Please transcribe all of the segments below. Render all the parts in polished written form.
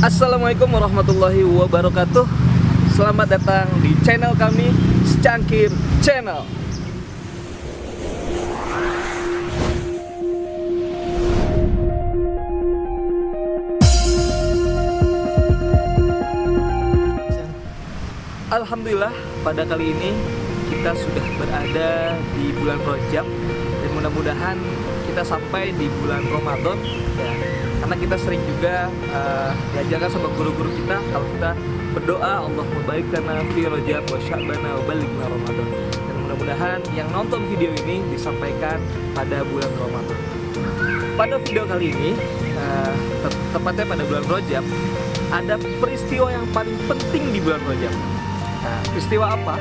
Assalamualaikum warahmatullahi wabarakatuh. Selamat datang di channel kami, Secangkir Channel. Alhamdulillah, pada kali ini kita sudah berada di bulan Rajab dan mudah-mudahan kita sampai di bulan Ramadan ya. Karena kita sering juga diajarkan sama guru-guru kita kalau kita berdoa Allahumma barik lana fi Rajab wa Sya'ban wa balighna Ramadan. Dan mudah-mudahan yang nonton video ini disampaikan pada bulan Ramadan. Pada video kali ini tepatnya pada bulan Rajab ada peristiwa yang paling penting di bulan Rajab. Nah, peristiwa apa?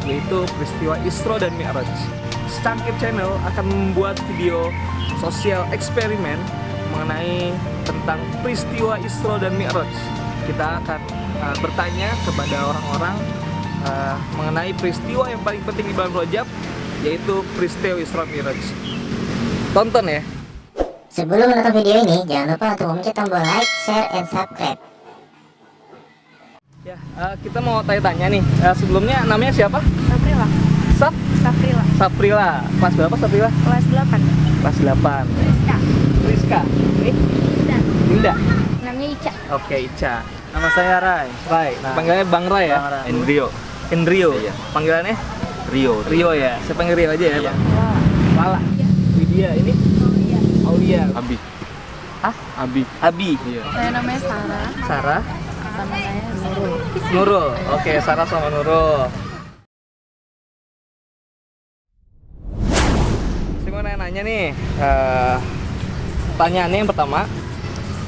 Yaitu peristiwa Isra dan Mi'raj. Secangkir Channel akan membuat video sosial eksperimen mengenai tentang peristiwa Isra dan Mi'raj. Kita akan bertanya kepada orang-orang mengenai peristiwa yang paling penting di bulan Rajab, yaitu peristiwa Isra Mi'raj. Tonton ya. Sebelum menonton video ini, jangan lupa untuk memencet tombol like, share, and subscribe. Ya, kita mau tanya-tanya nih. Sebelumnya namanya siapa? Saprila. Saprila. Saprila. Kelas berapa Saprila? Kelas 8. Kelas 8. Rizka. Ini? Linda. Namanya Ica. Oke, Ica. Nama saya Rai. Nah. Panggilannya Bang Rai ya? Bang Rai. Enrio. Iya. Panggilannya? Rio Ya. Saya panggil Rio aja ya, Iya. Bang. Lala. Widya. Ini? Aulia. Abi. Hah? Abi. Iya. Saya namanya Sarah. Sarah. Sama saya Nurul. Nurul. Oke, Sarah sama Nurul. Saya mau nanya nih. Pertanyaannya yang pertama,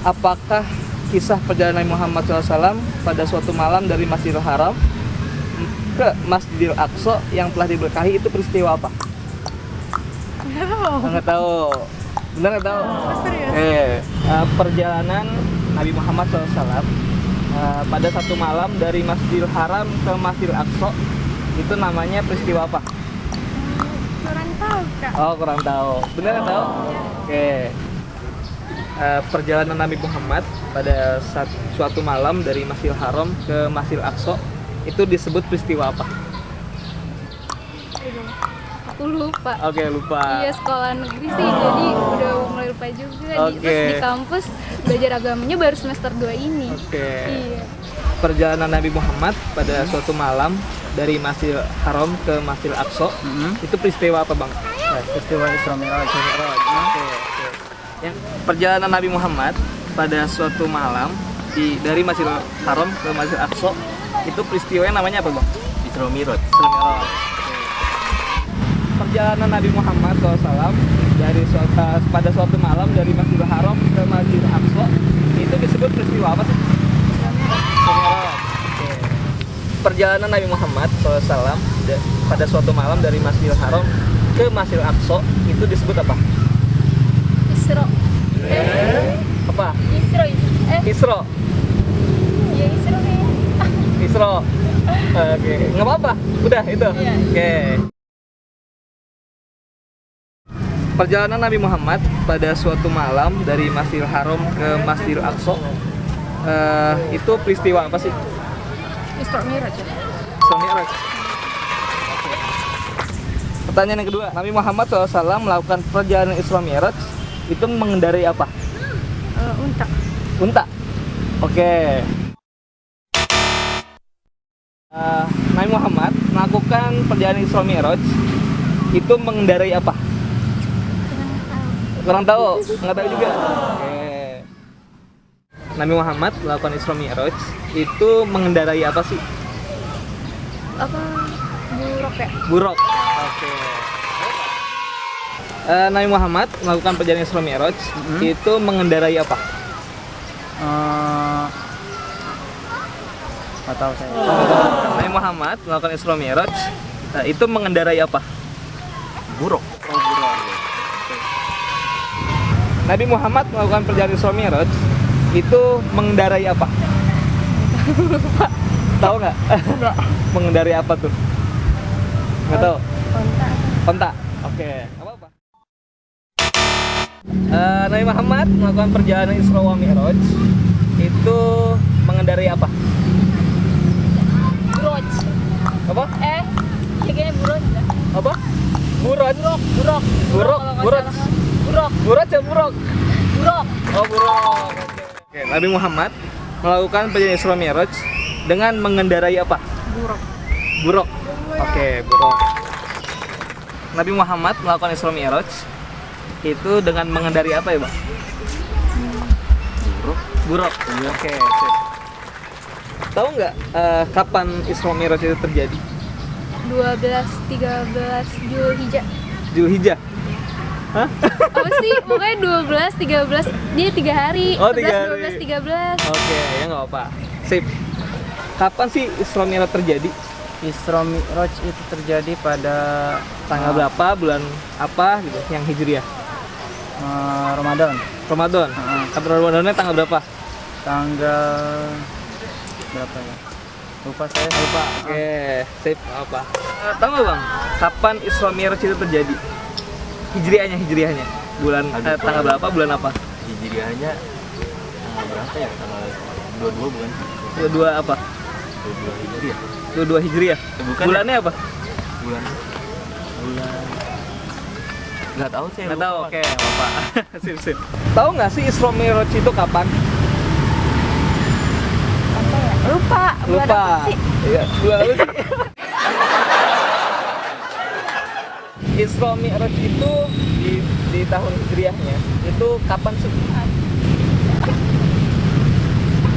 apakah kisah perjalanan Muhammad SAW pada suatu malam dari Masjidil Haram ke Masjidil Aqsa yang telah diberkahi itu peristiwa apa? Nggak tahu. Benar nggak tahu? Serius? Perjalanan Nabi Muhammad SAW pada satu malam dari Masjidil Haram ke Masjidil Aqsa itu namanya peristiwa apa? Kurang tahu, Kak. Oh, kurang tahu. Benar nggak tahu? Oke. Perjalanan Nabi Muhammad pada suatu malam dari Masjidil Haram ke Masjidil Aqsa itu disebut peristiwa apa? Aku lupa. Oke, lupa. Iya, sekolah negeri sih, jadi udah mulai lupa juga. Oke. Terus di kampus belajar agamanya baru semester 2 ini. Oke. Iya. Perjalanan Nabi Muhammad pada suatu malam dari Masjidil Haram ke Masjidil Aqsa itu peristiwa apa, Bang? Peristiwa Isra Mi'raj. Oke. Yang perjalanan Nabi Muhammad pada suatu malam dari Masjidil Haram ke Masjidil Aqsa itu peristiwanya namanya apa, Bang? Isra Mi'raj. Isra Mi'raj. Perjalanan Nabi Muhammad SAW pada suatu malam dari Masjidil Haram ke Masjidil Aqsa itu disebut peristiwa apa sih? Isra Mi'raj. Oke. Perjalanan Nabi Muhammad SAW pada suatu malam dari Masjidil Haram ke Masjidil Aqsa itu disebut apa? Isra. Apa? Isra. Isra. Iya, Isra nih. Isra. Oke, nggak apa-apa. Udah itu. Iya. Oke. Perjalanan Nabi Muhammad pada suatu malam dari Masjidil Haram ke Masjidil Aqsa itu peristiwa apa sih? Isra Mi'raj. Isra Mi'raj. Oke. Pertanyaan yang kedua, Nabi Muhammad SAW melakukan perjalanan Isra Mi'raj itu mengendarai apa? Unta. Unta. Oke. Nabi Muhammad melakukan perjalanan Isra Mi'raj itu mengendarai apa? Kurang tahu, nggak tahu juga. Oke. Nabi Muhammad melakukan Isra Mi'raj itu mengendarai apa sih? Apa? Buruk ya? Buruk. Oke. Nabi Muhammad melakukan perjalanan Isra Mi'raj itu mengendarai apa? Nggak tahu saya. Nabi Muhammad melakukan Isra Mi'raj itu mengendarai apa? Buruk. Nabi Muhammad melakukan perjalanan Isra Mi'raj itu mengendarai apa? Tahu nggak? Enggak. Mengendarai apa tuh? Nggak tahu. Unta. Onta. Oke. Nggak apa-apa. Nabi Muhammad melakukan perjalanan Isra wa Mi'raj itu mengendarai apa? Buroj. Apa? Kayaknya buroj dah. Apa? Buroj. Burok. Buruk. Buroj. Burok. Buroj ya buruk. Burok. Oh buruk. Oke. Nabi Muhammad melakukan perjalanan Isra Mi'raj dengan mengendarai apa? Burok. Buruk. Oke, buruk. Nabi Muhammad melakukan Isra Mi'raj itu dengan mengendarai apa ya, Bang? Buruk. Buruk. Oke, sip. Tahu nggak kapan Isra Mi'raj itu terjadi? 12-13 Zulhijjah. Zulhijjah. Hah? Apa sih? Pokoknya 12-13 dia 3 hari. Oh, 11, 3 hari. 12, 13. Oke, ya nggak apa. Sip. Kapan sih Isra Mi'raj terjadi? Isra Mi'raj itu terjadi pada Tanggal berapa? Bulan apa gitu? Yang Hijriah. Ramadan. Ramadan. Ramadannya tanggal berapa? Tanggal berapa ya? Lupa saya. Lupa. Oke, sip. Apa? Tahu nggak, Bang? Kapan Isra Mi'raj itu terjadi? Hijriahnya. Bulan tanggal berapa? Bulan apa? Hijriahnya tanggal berapa ya? Tanggal 22 bukan? 22 apa? 22 Hijriah. 22 Hijriah. Bukan. Bulannya apa? Bulan nggak tahu saya. Nggak tahu. Oke, nggak apa. Sip. Tahu nggak sih Isra Mi'raj itu kapan? Lupa. Bulan Lupa. apa sih? Iya, bulan apa sih? Isra Mi'raj itu di tahun Hijriahnya itu kapan sih?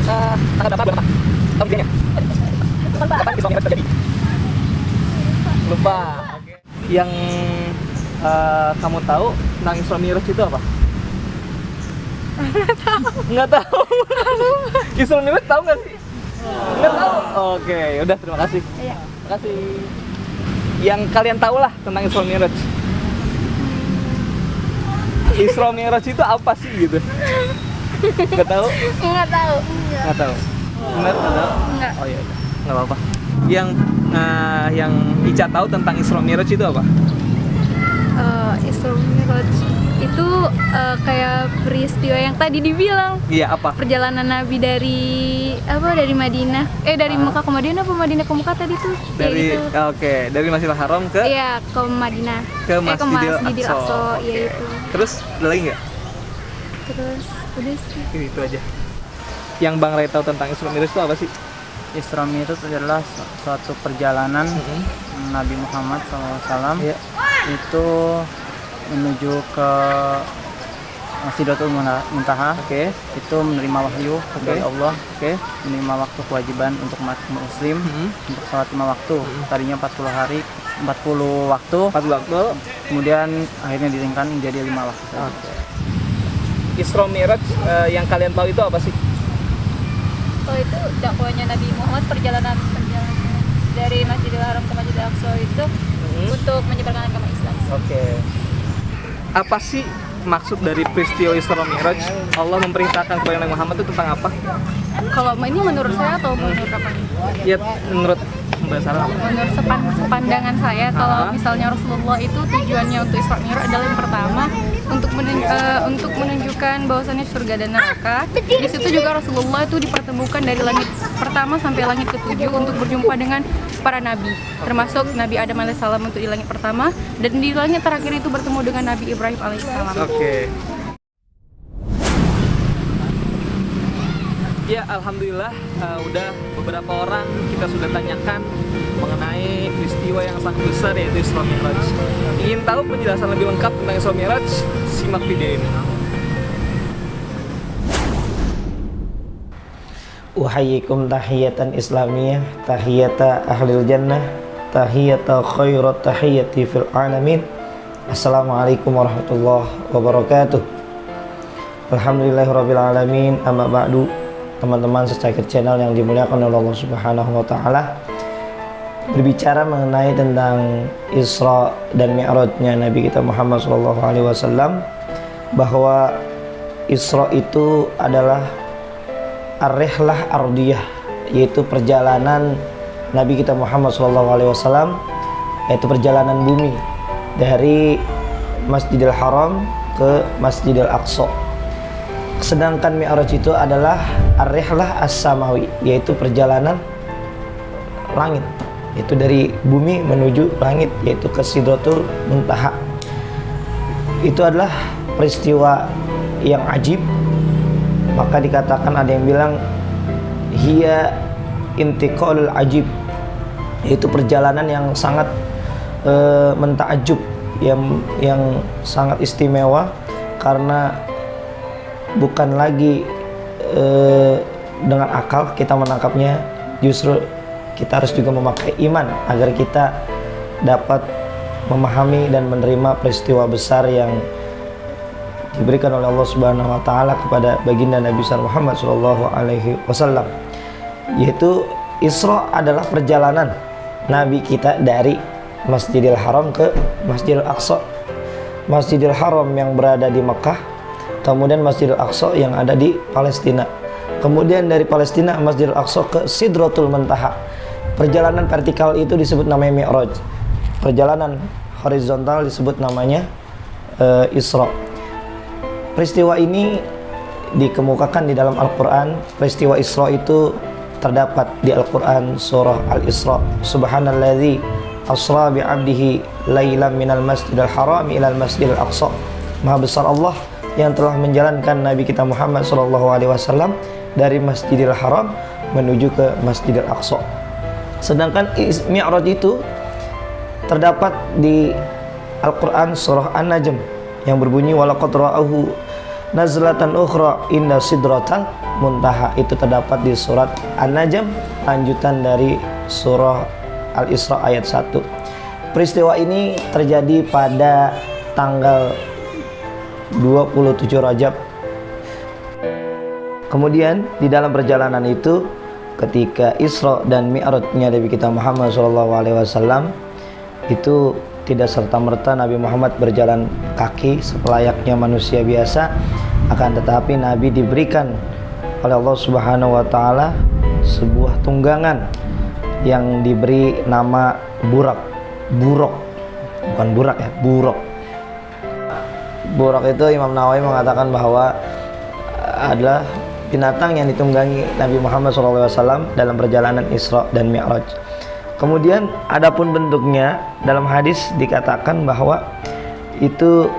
Tanggal berapa? Tahun Hijriahnya? Kapan Isra Mi'raj terjadi? Lupa. Oke. Yang kamu tahu tentang Isra Mi'raj itu apa? Nggak tahu. Isra Mi'raj tahu nggak sih? Nggak tahu. Oke, udah terima kasih. Iya. Terima kasih. Yang kalian tahu lah tentang Isra Mi'raj. Isra Mi'raj itu apa sih gitu? Nggak tahu? Nggak tahu. Nggak tahu. Benar nggak tahu? Nggak. Oh iya, nggak apa-apa. Yang Ica tahu tentang Isra Mi'raj itu apa? Isra Mi'raj itu kayak peristiwa yang tadi dibilang, Iya, apa? perjalanan Nabi dari Madinah, dari Mekah ke Madinah apa Madinah ke Mekah tadi tuh? Dari itu. Oke, dari Masjidil Haram ke Iya, ke Madinah. ke Masjidil Masjidil Aqsa. Aqsa, Oke. iya itu. Terus ada lagi nggak? Terus udah sih. Itu aja. Yang Bang Ray tahu tentang Isra Mi'raj itu apa sih? Isra Mi'raj adalah suatu perjalanan Nabi Muhammad SAW Iya. itu menuju ke Sidratul Muntaha. Oke. Itu menerima wahyu dari Allah, Oke. menerima waktu kewajiban untuk umat muslim untuk sholat 5 waktu. Tadinya 40 waktu, 4 waktu. kemudian akhirnya diringkan menjadi 5 waktu saja. Oke. Isra Mi'raj yang kalian tahu itu apa sih? Oh, itu dakwahnya Nabi Muhammad, perjalanan dari Masjidil Haram ke Masjidil Aqsa itu untuk menyebarkan agama Islam. Oke. Apa sih maksud dari peristiwa Isra Mi'raj? Allah memerintahkan kepada Nabi Muhammad itu tentang apa? Kalau ini menurut saya atau menurut apa? Ya, menurut Mbak Sarah. Menurut sepandangan saya, kalau misalnya Rasulullah itu tujuannya untuk Isra Mi'raj adalah yang pertama untuk menunjukkan bahwasannya surga dan neraka. Di situ juga Rasulullah itu dipertemukan dari langit pertama sampai langit ke-7 untuk berjumpa dengan para nabi, termasuk Nabi Adam alaihissalam untuk di langit pertama, dan di langit terakhir itu bertemu dengan Nabi Ibrahim alaihissalam. Oke. Ya, alhamdulillah udah beberapa orang kita sudah tanyakan mengenai peristiwa yang sangat besar yaitu Isra Mi'raj. Ingin tahu penjelasan lebih lengkap tentang Isra Mi'raj? Simak video ini. Uhayyikum tahiyatan islamiyah, tahiyata ahlil jannah, tahiyata khairat tahiyati fil alamin. Assalamualaikum warahmatullahi wabarakatuh. Alhamdulillahirabbil alamin. Amma ba'du. Teman-teman secakir channel yang dimuliakan oleh Allah Subhanahu wa taala, berbicara mengenai tentang Isra dan Mi'rajnya Nabi kita Muhammad SAW, bahwa Isra itu adalah ar-rihlah ardiyah, yaitu perjalanan Nabi kita Muhammad SAW, yaitu perjalanan bumi dari Masjidil Haram ke Masjidil Aqsa. Sedangkan Mi'raj itu adalah ar-rihlah as-samawi, yaitu perjalanan langit, yaitu dari bumi menuju langit, yaitu ke Sidratul Muntaha. Itu adalah peristiwa yang ajib. Maka dikatakan, ada yang bilang hiya intiqalul ajib, yaitu perjalanan yang sangat mentakjub, yang sangat istimewa, karena bukan lagi dengan akal kita menangkapnya, justru kita harus juga memakai iman agar kita dapat memahami dan menerima peristiwa besar yang diberikan oleh Allah Subhanahu wa taala kepada baginda Nabi Muhammad sallallahu alaihi wasallam, yaitu Isra adalah perjalanan Nabi kita dari Masjidil Haram ke Masjidil Aqsa. Masjidil Haram yang berada di Mekah, kemudian Masjidil Aqsa yang ada di Palestina. Kemudian dari Palestina Masjidil Aqsa ke Sidratul Muntaha. Perjalanan vertikal itu disebut namanya Mi'raj. Perjalanan horizontal disebut namanya Isra. Peristiwa ini dikemukakan di dalam Al-Quran. Peristiwa Isra itu terdapat di Al-Quran surah Al-Isra. Subhanalladzi asra bi'abdihi lailan minal masjidil haram ilal masjidil aqsa. Maha besar Allah yang telah menjalankan Nabi kita Muhammad SAW dari Masjidil Haram menuju ke Masjidil Aqsa. Sedangkan Mi'raj itu terdapat di Al-Quran surah An-Najm yang berbunyi walaqad ra'ahu nazlatan ukhra inda sidratal muntaha. Itu terdapat di surat An-Najm, lanjutan dari surah Al-Isra ayat 1. Peristiwa ini terjadi pada tanggal 27 Rajab. Kemudian di dalam perjalanan itu, ketika Isra dan Mi'rajnya Nabi kita Muhammad SAW, itu tidak serta-merta Nabi Muhammad berjalan kaki selayaknya manusia biasa, akan tetapi Nabi diberikan oleh Allah Subhanahu wa taala sebuah tunggangan yang diberi nama Buraq. Bukan burak ya, Buraq. Buraq itu Imam Nawawi mengatakan bahwa adalah binatang yang ditunggangi Nabi Muhammad SAW dalam perjalanan Isra dan Mi'raj. Kemudian adapun bentuknya, dalam hadis dikatakan bahwa itu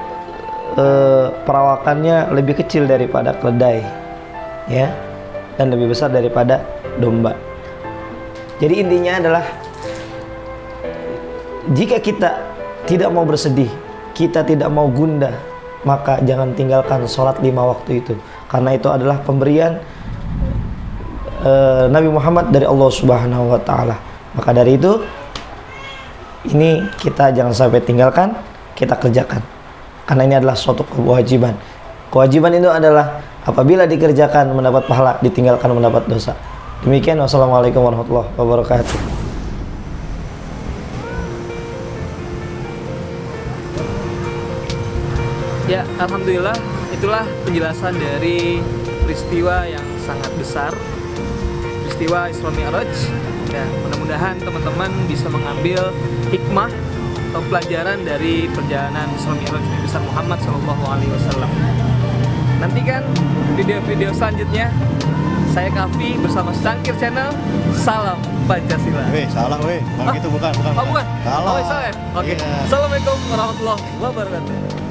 perawakannya lebih kecil daripada keledai, ya, dan lebih besar daripada domba. Jadi intinya adalah, jika kita tidak mau bersedih, kita tidak mau gundah, maka jangan tinggalkan sholat 5 waktu itu, karena itu adalah pemberian Nabi Muhammad dari Allah Subhanahu wa taala. Maka dari itu, ini kita jangan sampai tinggalkan, kita kerjakan, karena ini adalah suatu kewajiban. Kewajiban itu adalah apabila dikerjakan mendapat pahala, ditinggalkan mendapat dosa. Demikian, wassalamualaikum warahmatullahi wabarakatuh. Ya, alhamdulillah, itulah penjelasan dari peristiwa yang sangat besar, peristiwa Isra Mi'raj. Ya, mudah-mudahan teman-teman bisa mengambil hikmah atau pelajaran dari perjalanan Isra Mi'raj Nabi besar Muhammad SAW. Nantikan video-video selanjutnya. Saya Kavi bersama Cangkir Channel. Salam Pancasila. Salah gitu bukan. Oh, bukan? Salah. Oh, salah ya? Oke. Iya. Assalamualaikum warahmatullahi wabarakatuh.